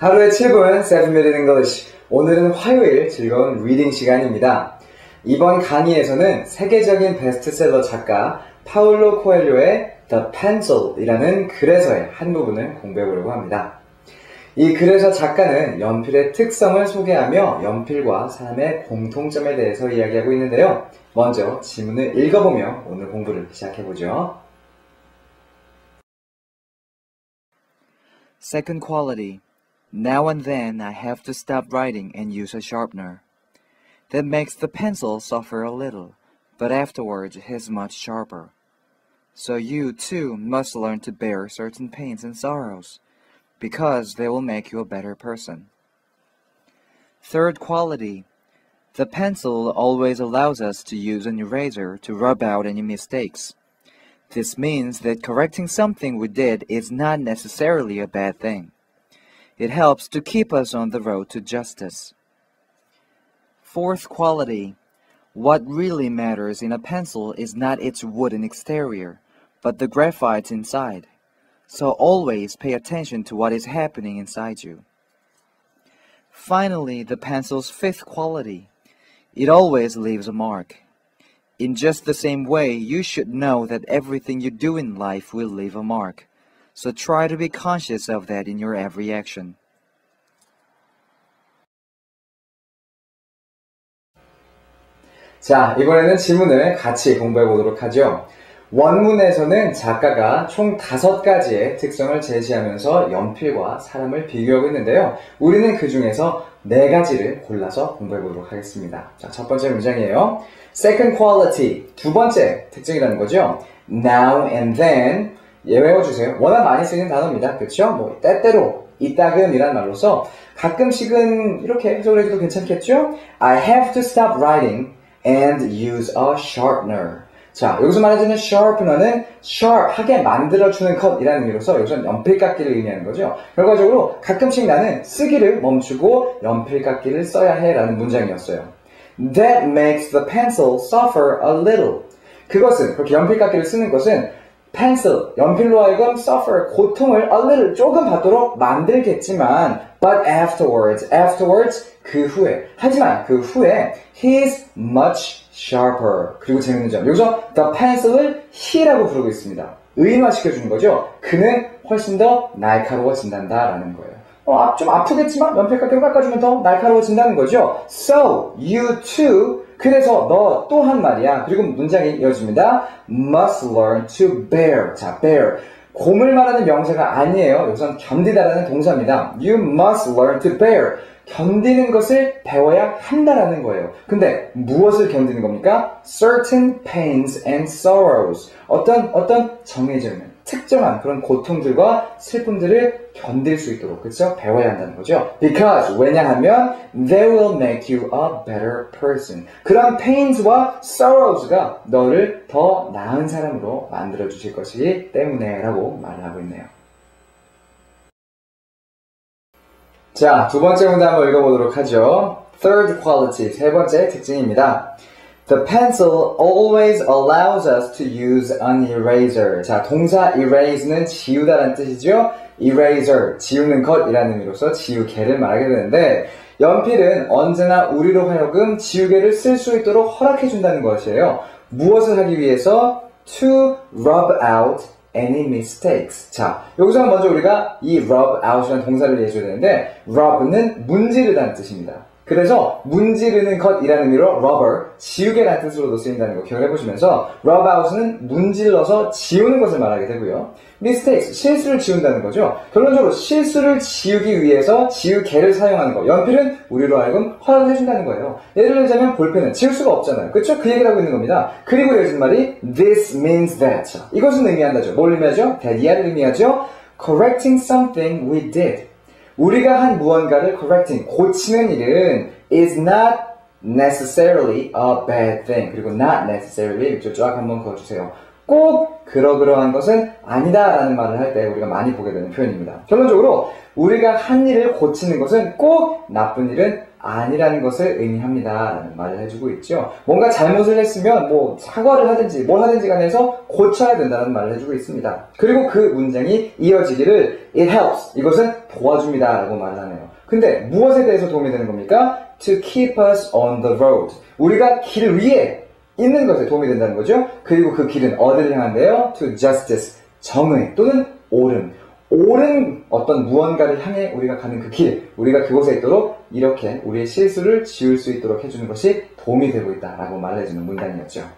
하루에 7분 7minute English. 오늘은 화요일 즐거운 리딩 시간입니다. 이번 강의에서는 세계적인 베스트셀러 작가 파울로 코엘료의 The Pencil이라는 글에서의 한 부분을 공부해보려고 합니다. 이 글에서 작가는 연필의 특성을 소개하며 연필과 사람의 공통점에 대해서 이야기하고 있는데요. 먼저 지문을 읽어보며 오늘 공부를 시작해보죠. Second quality. Now and then I have to stop writing and use a sharpener. That makes the pencil suffer a little, but afterwards it is much sharper. So you, too, must learn to bear certain pains and sorrows, because they will make you a better person. Third quality. The pencil always allows us to use an eraser to rub out any mistakes. This means that correcting something we did is not necessarily a bad thing. It helps to keep us on the road to justice. Fourth quality. What really matters in a pencil is not its wooden exterior, but the graphite inside. So always pay attention to what is happening inside you. Finally, the pencil's fifth quality. It always leaves a mark. In just the same way, you should know that everything you do in life will leave a mark. So try to be conscious of that in your every action. 자, 이번에는 지문을 같이 공부해 보도록 하죠. 원문에서는 작가가 총 5가지의 특성을 제시하면서 연필과 사람을 비교하고 있는데요. 우리는 그 중에서 4가지를 골라서 공부해 보도록 하겠습니다. 자, 첫 번째 문장이에요. Second quality, 두 번째 특징이라는 거죠. Now and then, 외워주세요. 워낙 많이 쓰이는 단어입니다. 그렇죠? 뭐 때때로, 이따금이란 말로서 가끔씩은 이렇게 해석을 해도 괜찮겠죠? I have to stop writing and use a sharpener. 자, 여기서 말해주는 sharpener는 sharp하게 만들어주는 컷이라는 의미로서 여기서는 연필깎이를 의미하는 거죠. 결과적으로 가끔씩 나는 쓰기를 멈추고 연필깎이를 써야 해 라는 문장이었어요. That makes the pencil suffer a little. 그것은, 그렇게 연필깎이를 쓰는 것은 pencil, 연필로 하여금 suffer, 고통을 a little, 조금 받도록 만들겠지만 but afterwards, 그 후에, 하지만 그 후에 he is much sharper. 그리고 재밌는 점, 여기서 the pencil을 he라고 부르고 있습니다. 의인화시켜주는 거죠. 그는 훨씬 더 날카로워진단다 라는 거예요. 좀 아프겠지만 연필깎이로 깎아주면 더 날카로워진다는 거죠. So, you too, 그래서 너 또한 말이야. 그리고 문장이 이어집니다. Must learn to bear. 자, bear. 곰을 말하는 명사가 아니에요. 여기선 견디다라는 동사입니다. You must learn to bear. 견디는 것을 배워야 한다라는 거예요. 근데 무엇을 견디는 겁니까? Certain pains and sorrows. 어떤 정해져 있는 특정한 그런 고통들과 슬픔들을 견딜 수 있도록, 그렇죠? 배워야 한다는 거죠. Because, 왜냐하면 they will make you a better person. 그런 pains와 sorrows가 너를 더 나은 사람으로 만들어 주실 것이기 때문에 라고 말을 하고 있네요. 자, 두 번째 문제 한번 읽어보도록 하죠. Third quality, 세 번째 특징입니다. The pencil always allows us to use an eraser. 자, 동사 erase는 지우다라는 뜻이죠. eraser, 지우는 것이라는 의미로서 지우개를 말하게 되는데 연필은 언제나 우리로 하여금 지우개를 쓸 수 있도록 허락해준다는 것이에요. 무엇을 하기 위해서? To rub out any mistakes. 자, 여기서 먼저 우리가 이 rub out이라는 동사를 이해해줘야 되는데 rub는 문지르다는 뜻입니다. 그래서 문지르는 것이라는 의미로 rubber, 지우개라는 뜻으로도 쓰인다는 거 기억해 보시면서 rub out은 문질러서 지우는 것을 말하게 되고요. mistakes, 실수를 지운다는 거죠. 결론적으로 실수를 지우기 위해서 지우개를 사용하는 거. 연필은 우리로 하여금 허락을 해준다는 거예요. 예를 들자면 볼펜은 지울 수가 없잖아요. 그렇죠? 그 얘기를 하고 있는 겁니다. 그리고 이어진 말이 this means that. 이것은 의미한다죠. 뭘 의미하죠? that이야를 의미하죠. correcting something we did. 우리가 한 무언가를 correcting, 고치는 일은 is not necessarily a bad thing. 그리고 not necessarily 밑줄 쫙 한번 그어주세요. 꼭 그러한 것은 아니다 라는 말을 할 때 우리가 많이 보게 되는 표현입니다. 결론적으로 우리가 한 일을 고치는 것은 꼭 나쁜 일은 아니라는 것을 의미합니다. 라는 말을 해주고 있죠. 뭔가 잘못을 했으면 뭐 사과를 하든지 뭘 하든지 간에 해서 고쳐야 된다는 말을 해주고 있습니다. 그리고 그 문장이 이어지기를 it helps, 이것은 도와줍니다. 라고 말을 하네요. 근데 무엇에 대해서 도움이 되는 겁니까? To keep us on the road. 우리가 길 위에 있는 것에 도움이 된다는 거죠. 그리고 그 길은 어디를 향한데요? To justice, 정의 또는 옳은 어떤 무언가를 향해 우리가 가는 그 길, 우리가 그곳에 있도록 이렇게 우리의 실수를 지울 수 있도록 해주는 것이 도움이 되고 있다라고 말해주는 문장이었죠.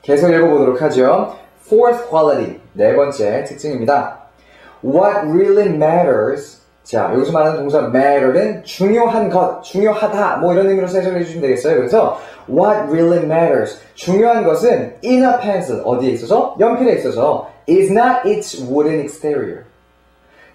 계속 읽어보도록 하죠. Fourth quality, 네 번째 특징입니다. What really matters. 자, 여기서 말하는 동사 matter는 중요한 것, 중요하다, 뭐 이런 의미로 해석해 주시면 되겠어요. 그래서 what really matters. 중요한 것은 in a pencil, 어디에 있어서? 연필에 있어서 is not its wooden exterior.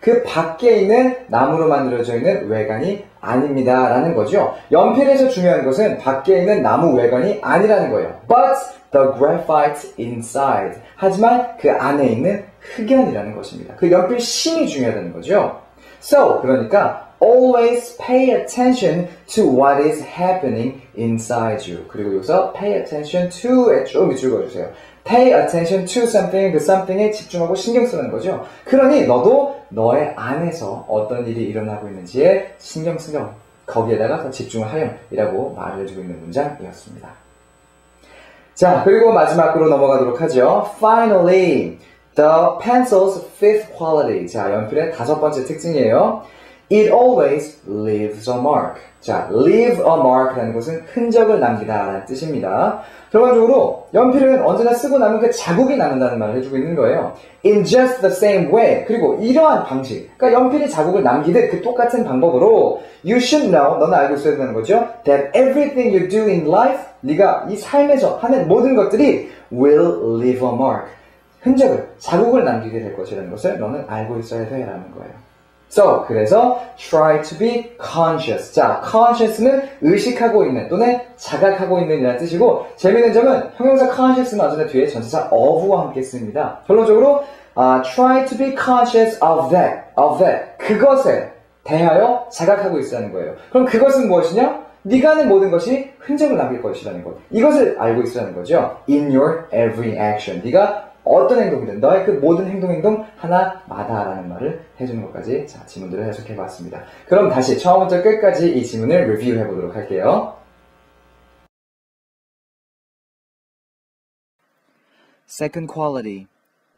그 밖에 있는 나무로 만들어져 있는 외관이 아닙니다. 라는 거죠. 연필에서 중요한 것은 밖에 있는 나무 외관이 아니라는 거예요. But the graphite inside. 하지만 그 안에 있는 흑연이라는 것입니다. 그 연필 심이 중요하다는 거죠. So, 그러니까 always pay attention to what is happening inside you. 그리고 여기서 pay attention to에 좀 읽어주세요. Pay attention to something, 그 something에 집중하고 신경 쓰는 거죠. 그러니 너도 너의 안에서 어떤 일이 일어나고 있는지에 신경 쓰렴. 거기에다가 더 집중을 하렴. 이라고 말을 해주고 있는 문장이었습니다. 자, 그리고 마지막으로 넘어가도록 하죠. Finally, the pencil's fifth quality. 자, 연필의 다섯 번째 특징이에요. It always leaves a mark. 자, leave a mark라는 것은 흔적을 남기다 라는 뜻입니다. 결과적으로 연필은 언제나 쓰고 나면 그 자국이 남는다는 말을 해주고 있는 거예요. In just the same way. 그리고 이러한 방식. 그러니까 연필이 자국을 남기듯 그 똑같은 방법으로 you should know, 너는 알고 있어야 된다는 거죠. That everything you do in life, 네가 이 삶에서 하는 모든 것들이 will leave a mark. 흔적을, 자국을 남기게 될 것이라는 것을 너는 알고 있어야 돼 라는 거예요. So, 그래서 try to be conscious. 자, conscious는 의식하고 있는 또는 자각하고 있는 이라는 뜻이고 재미있는 점은 형용사 conscious는 언제나 뒤에 전치사 of와 함께 씁니다. 결론적으로 try to be conscious of that. 그것에 대하여 자각하고 있다는 거예요. 그럼 그것은 무엇이냐? 네가 하는 모든 것이 흔적을 남길 것이라는 것. 이것을 알고 있으라는 거죠. In your every action. 네가 어떤 행동이든 너의 그 모든 행동 하나마다라는 말을 해주는 것까지 자, 지문들을 해석해 봤습니다. 그럼 다시 처음부터 끝까지 이 지문을 리뷰해 보도록 할게요. Second quality.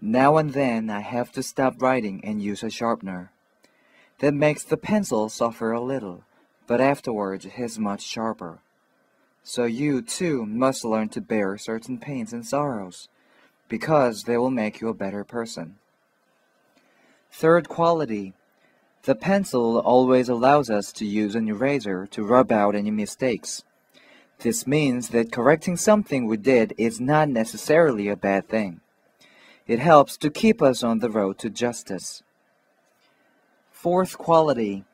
Now and then I have to stop writing and use a sharpener. That makes the pencil suffer a little, but afterwards it is much sharper. So you, too, must learn to bear certain pains and sorrows, because they will make you a better person. Third quality. The pencil always allows us to use an eraser to rub out any mistakes. This means that correcting something we did is not necessarily a bad thing. It helps to keep us on the road to justice. Fourth quality.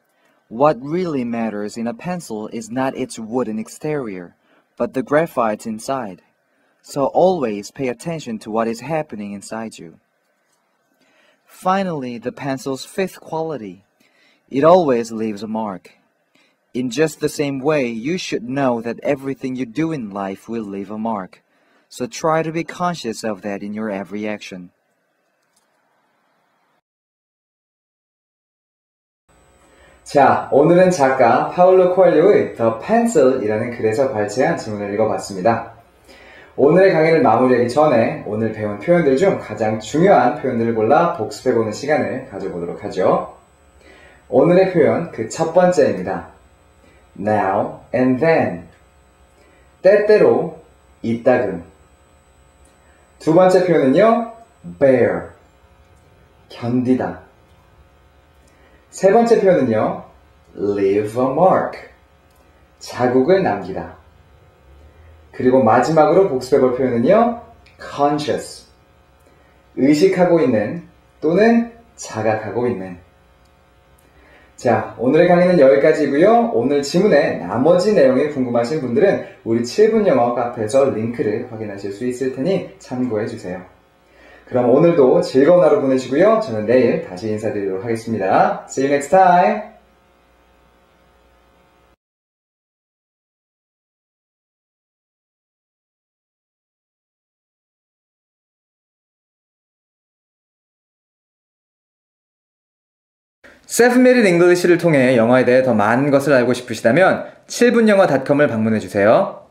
What really matters in a pencil is not its wooden exterior, but the graphite inside. So always pay attention to what is happening inside you. Finally, the pencil's fifth quality. It always leaves a mark. In just the same way, you should know that everything you do in life will leave a mark. So try to be conscious of that in your every action. 자, 오늘은 작가 파울로 코엘료의 The Pencil이라는 글에서 발췌한 지문을 읽어봤습니다. 오늘의 강의를 마무리하기 전에 오늘 배운 표현들 중 가장 중요한 표현들을 골라 복습해보는 시간을 가져보도록 하죠. 오늘의 표현 그 첫 번째입니다. Now and then. 때때로, 이따금. 두 번째 표현은요. bear. 견디다. 세 번째 표현은요. leave a mark. 자국을 남기다. 그리고 마지막으로 복습해볼 표현은요. conscious. 의식하고 있는 또는 자각하고 있는. 자, 오늘의 강의는 여기까지고요. 오늘 지문의 나머지 내용이 궁금하신 분들은 우리 7분 영어 카페에서 링크를 확인하실 수 있을 테니 참고해주세요. 그럼 오늘도 즐거운 하루 보내시고요. 저는 내일 다시 인사드리도록 하겠습니다. See you next time! 7minute English를 통해 영어에 대해 더 많은 것을 알고 싶으시다면 7분영어닷컴을 방문해주세요.